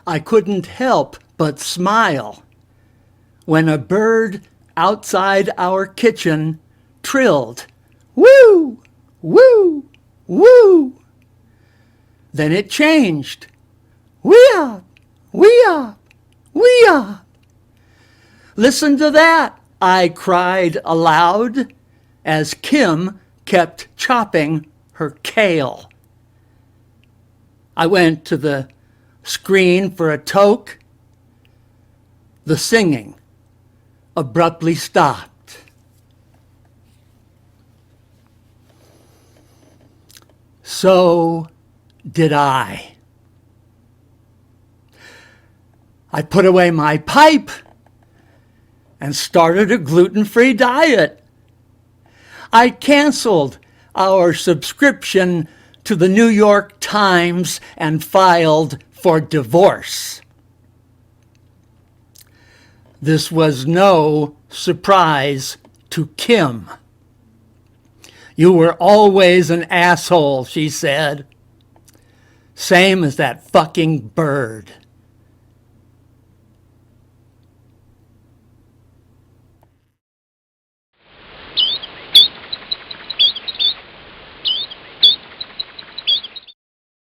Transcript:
I couldn't help but smile when a bird outside our kitchen trilled, "Woo! Woo! Woo!" Then it changed. "Wee-up! Wee-up! Wee-up!" "Listen to that!" I cried aloud as Kim kept chopping her kale. I went to the screen for a toke. The singing abruptly stopped. So did I. I put away my pipe and started a gluten-free diet. I canceled our subscription to the New York Times and filed for divorce. This was no surprise to Kim. "You were always an asshole," she said. "Same as that fucking bird."